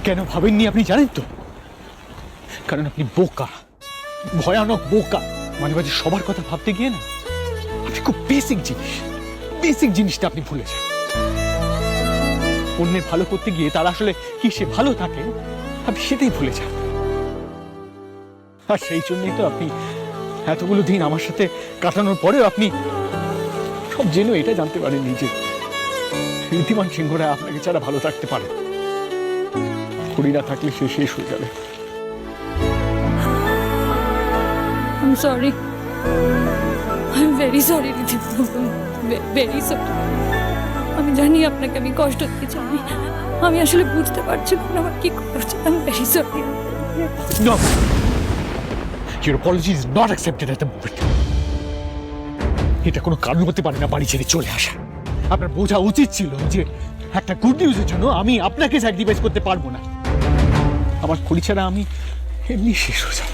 কেন ভাবেননি আপনি জানেন তো? কারণ আপনি বোকা, ভয়ানক বোকা। মাঝে মাঝে সবার কথা ভাবতে গিয়ে না আপনি খুব বেসিক জিনিসটা আপনি ভুলে যান। অন্যের ভালো করতে গিয়ে তার আসলে কি সে ভালো থাকে আপনি সেটাই ভুলে যান। আর সেই জন্যই তো আপনি এতগুলো দিন আমার সাথে কাটানোর পরেও আপনি সব জেনে এটা জানতে পারেননি যে ঋদ্ধিমান সিংহরা আপনাকে ছাড়া ভালো থাকতে পারে। খুঁড়ি না থাকলে সে শেষ হয়ে যাবে। I'm sorry. I'm very sorry, very sorry. আমি জানি আপনাকে আমি কষ্ট দিয়েছি। আমি আসলে বুঝতে পারছি না আমার কি করছে। I'm very sorry. No. Your apology is not accepted at the moment. এটা কোনো কারণ হতে পারে না বাড়ি ছেড়ে চলে আসা। আপনার বোঝা উচিত ছিল যে একটা গুড নিউজের জন্য আমি আপনাকে স্যাক্রিফাইস করতে পারবো না। আমার খুঁড়ি ছাড়া আমি এমনি শেষ হয়ে যাব।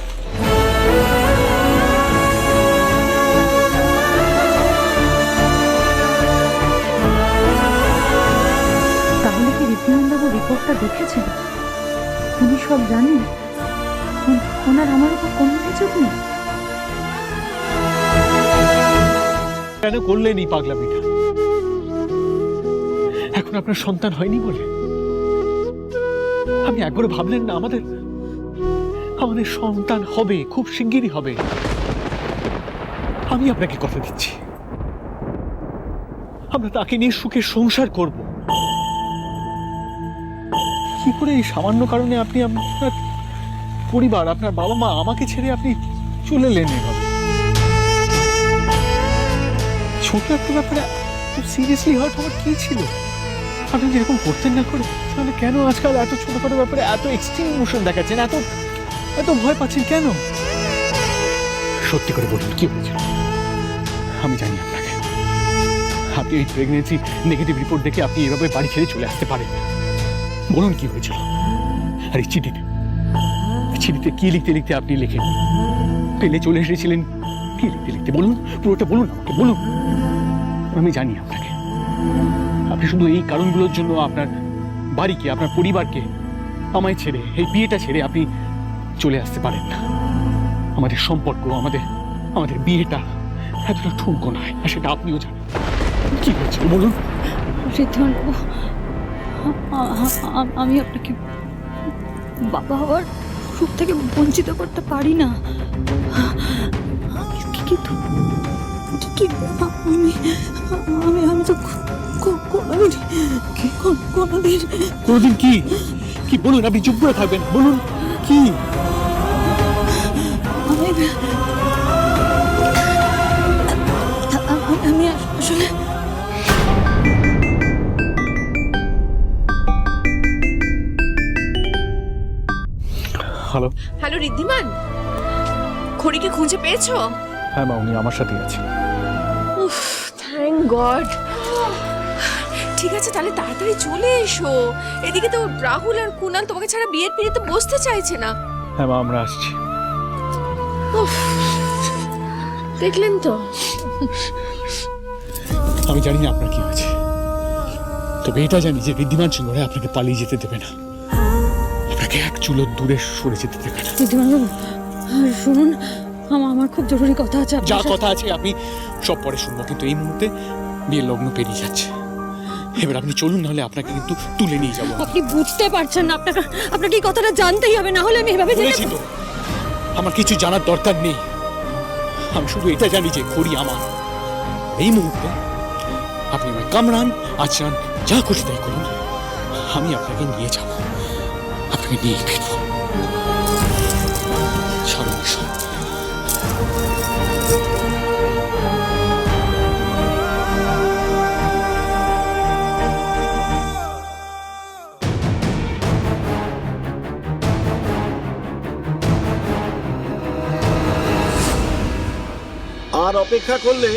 তাহলে কি ঋদ্ধিমানবাবু রিপোর্টটা দেখেছেন? উনি সব জানেন? ওনার আমার উপর কোনো কিছু নেই? কেন করলেন এই পাগলামিটা? এখন আপনার সন্তান হয়নি বলে আপনি একবারও ভাবলেন না আমাদের সন্তান হবে, খুব শিগগিরই হবে। আমি আপনাকে কথা দিচ্ছি আমরা তাকে নিয়ে সুখে সংসার করব। কি করে এই সামান্য কারণে আপনি আপনার পরিবার, আপনার বাবা মা আমাকে ছেড়ে আপনি চলে এলেন এভাবে? ছোট একটা ব্যাপারে সিরিয়াসলি হার্ট হওয়ার কি ছিল? আপনি যেরকম করতেন না করে, তাহলে কেন আজকাল এত ছোটখাটো ব্যাপারে এত এক্সট্রিম ইমোশন দেখাচ্ছেন, এত ভয় পাচ্ছেন কেন? সত্যি করে বলুন কি হয়েছিল? আমি জানি আপনি এই প্রেগনেন্সি নেগেটিভ রিপোর্ট দেখে আপনি এভাবে বাড়ি ছেড়ে চলে আসতে পারেন। বলুন কি হয়েছিল? আর এই চিঠিতে কি লিখতে লিখতে আপনি লেখেন পেলে চলে এসেছিলেন? কি লিখতে লিখতে বলুন, পুরোটা বলুন আমাকে, বলুন। আমি জানি আপনি শুধু এই কারণগুলোর জন্য আপনার বাড়িকে, আপনার পরিবারকে, আমায় ছেড়ে, এই বিয়েটা ছেড়ে আপনি চলে আসতে পারেন না। আমাদের সম্পর্ক, আমাদের বিয়েটা এতটা ঠুনকো নয়, আর সেটা আপনিও জানেন। কি হয়েছিল বলুন? ঋদ্ধিমানবাবু, আমি আপনাকে বাবা হওয়ার সুখ থেকে বঞ্চিত করতে পারি না, কিন্তু আমি তো কোনোদিন কি বলুন? আপনি চুপ করে থাকবেন, বলুন কি? আমি আসলে হ্যালো ঋদ্ধিমান, খড়িকে খুঁজে পেয়েছো? হ্যাঁ মা, উনি আমার সাথে আছে। উফ, থ্যাংক গড। ঠিক আছে, তাহলে তাড়াতাড়ি চলে এসো। এদিকে তো রাহুল আর কুনাল তোমাকে ছাড়া বিয়ের পিড়িতে বসতে চাইছে না। হ্যাঁ মা, আমরা আসছি। উফ, দেখলেন তো? আমি জানি না আপনার কি হয়েছে, তবে এটা জানি যে ঋদ্ধিমান সিংহরা আপনাকে পালিয়ে যেতে দেবে না, আপনাকে এক চুলো দূরে সরে যেতে দেবে না। ঋদ্ধিমানবাবু শুনুন, আমার খুব জরুরি কথা আছে। যা কথা আছে আপনি সব পরে শুনবো, কিন্তু এই মুহূর্তে বিয়ের লগ্ন পেরিয়ে যাচ্ছে। এবার আপনি চলুন, নাহলে আপনাকে কিন্তু তুলে নিয়ে যাবো। আপনি বুঝতে পারছেন না, আপনাকে এই কথাটা জানতেই হবে, না হলে আমি এভাবে বলেছি তো, আমার কিছু জানার দরকার নেই। আমি শুধু এটা জানি যে খড়ি আমার। এই মুহূর্তে আপনি আমায় কামড়ান, আচরান, যা খুশি তাই করুন, আমি আপনাকে নিয়ে যাব, আপনাকে নিয়ে ফিরবো। সামনে এসো। আর অপেক্ষা করলে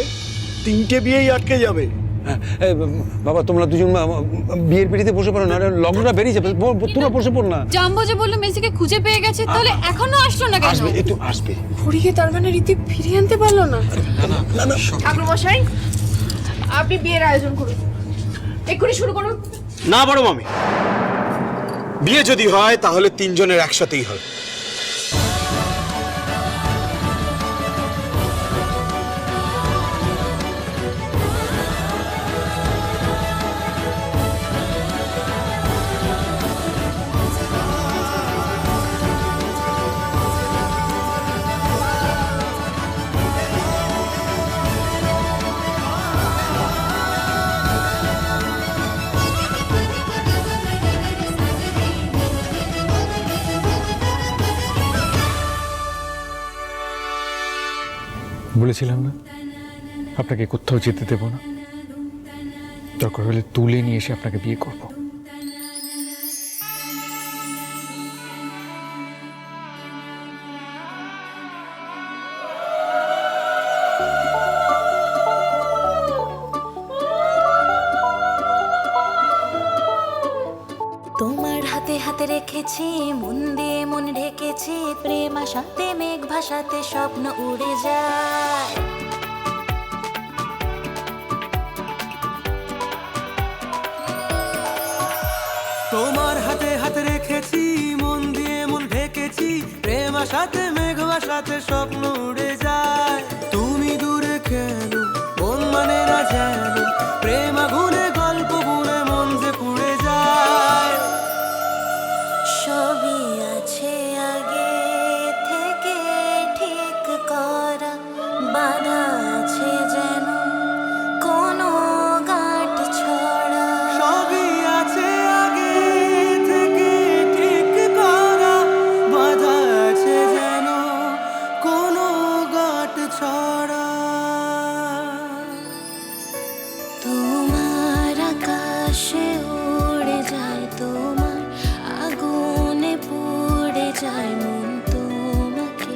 3টে বিয়েই আটকে যাবে। বাবা, তোমরা দুজন বিয়ের পিড়িতে বসে পড়ো না, লগ্নটা বেরিয়ে যাবে, তোমরা বসে পড়ো না। জাম্বো যে বললো মেসিকে খুঁজে পেয়ে গেছে, তাহলে এখনো আসলো না কেন? আসবে, একটু আসবে। খড়িকে তার মানে রীতি ফিরিয়ে আনতে পারলো না। ঠাকুরমশাই, আপনি বিয়ের আয়োজন করুন, এক্ষুনি শুরু করুন। না বড় মামি, বিয়ে যদি হয় তাহলে তিনজনের একসাথেই হবে। বলেছিলাম না আপনাকে কোথাও যেতে দেব না, দরকার হলে তুলে নিয়ে এসে আপনাকে বিয়ে করব। তোমার হাতে হাতে রেখেছি, মন দিয়ে মন ঢেকেছি, প্রেম আশাতে মেঘ ভাসাতে স্বপ্ন উড়ে যায়। তোমার হাতে হাতে রেখেছি, মন দিয়ে মন ঢেকেছি, প্রেম আশাতে মেঘ ভাসাতে স্বপ্ন উড়ে যায়। তুমি দূরে কেন, মন মানে না যেন, প্রেম আগুনে গল্প বুনে মন যে পুড়ে যায়। সবই আছে আগে থেকে ঠিক করা, বাধা আছে যেন কোনো গাঁট ছড়া। সবই আছে আগে থেকে ঠিক করা, বাধা আছে যেন কোনো গাঁট ছড়া। তোমার আকাশে উড়ে যায়, তোমার আগুনে পুড়ে যায় মন, তোমাকে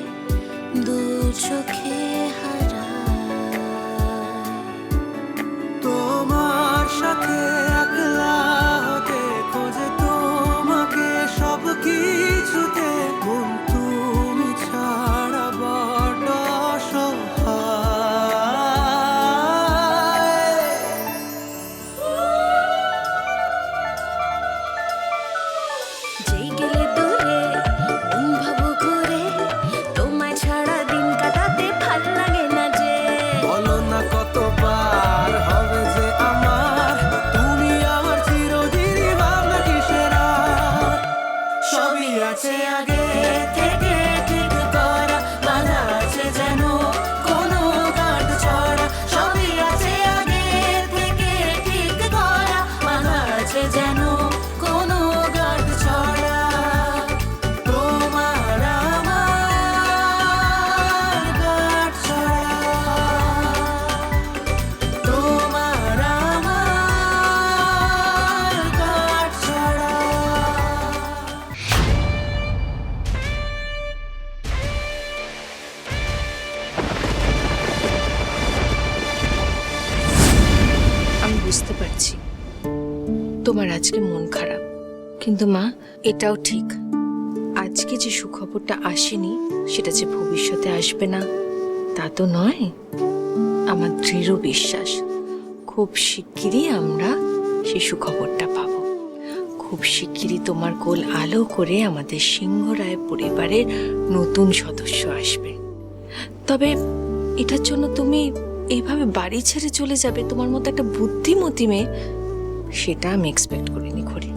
দু চোখে হারায়। তোমার সাথে একলা হতে খোঁজে তোমাকে সব কিছুতে, মন তুমি ছাড়া বড় অসহায়। যেই গেলে দূরে মন ভাবো ঘুরে, তোমায় ছাড়া দিন কাটাতে ভাল লাগে না যে। বলো না কতবার হবে যে আমার, তুমি আমার চিরদিনই ভাবনা কিসের আর। সবই আছে আগে থেকে ঠিক করা, বাধা আছে যেন কোনো গাঁট ছড়া। সবই আছে আগে থেকে ঠিক করা, বাধা আছে যেন কোনো গাঁট ছড়া। তোমার আমার গাঁট ছড়া, তোমার আমার গাঁট ছড়া। আমি বুঝতে পারছি তোমার আজকে মন খারাপ, কিন্তু মা এটাও ঠিক, আজকে যে সুখবরটা আসেনি সেটা যে ভবিষ্যতে আসবে না তা তো নয়। আমার দৃঢ় বিশ্বাস খুব শিগগিরই আমরা সেই সুখবরটা পাবো। খুব শিগগিরই তোমার কোল আলো করে আমাদের সিংহরায় পরিবারের নতুন সদস্য আসবে। তবে এটার জন্য তুমি এইভাবে বাড়ি ছেড়ে চলে যাবে, তোমার মতো একটা বুদ্ধিমতী মেয়ে, সেটা আমি এক্সপেক্ট করিনি ঘড়ি।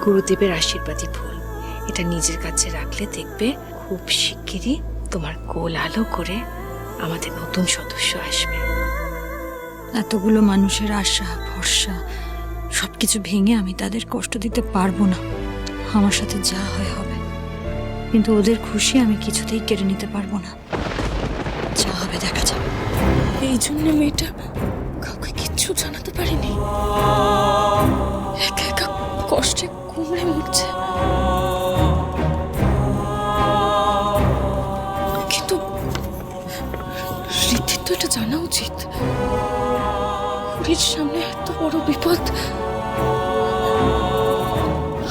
গুরুদেবের আশীর্বাদী ফুল, এটা নিজের কাছে রাখলে দেখবে খুব শিগগিরই তোমার কোল আলো করে আমাদের নতুন সদস্য আসবে। এতগুলো মানুষের আশা ভরসা সবকিছু ভেঙে আমি তাদের কষ্ট দিতে পারবো না। আমার সাথে যা হয় হবে, কিন্তু ওদের খুশি আমি কিছুতেই কেড়ে নিতে পারবো না। যা হবে দেখা যাবে। এই জন্য মেয়েটা কাউকে কিচ্ছু জানাতে পারিনি, একা একা কষ্টে কুমড়ে মরছে। কিন্তু ঋদ্ধির তো এটা জানা উচিত, ওর সামনে এত বড় বিপদ।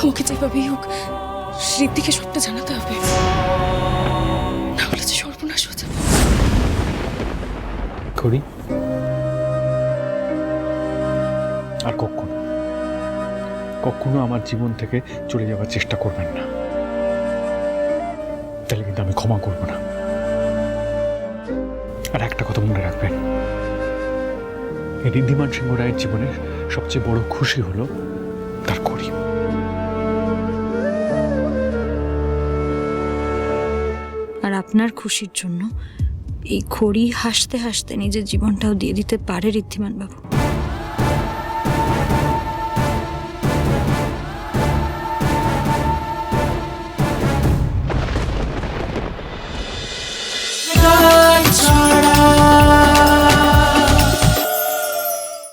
আমাকে যেভাবেই হোক ঋদ্ধিকে সবটা জানাতে হবে, না হলে যে সর্বনাশ হয়ে যাবে। করি আর কখনো আমার জীবন থেকে চলে যাওয়ার চেষ্টা করবেন না, তাহলে কিন্তু আমি ক্ষমা করব না। আর একটা কথা মনে রাখবেন, এই ঋদ্ধিমান সিংহ রায়ের জীবনের সবচেয়ে বড় খুশি হলো তার খড়ি। আর আপনার খুশির জন্য এই খড়ি হাসতে হাসতে নিজের জীবনটাও দিয়ে দিতে পারে ঋদ্ধিমান বাবু।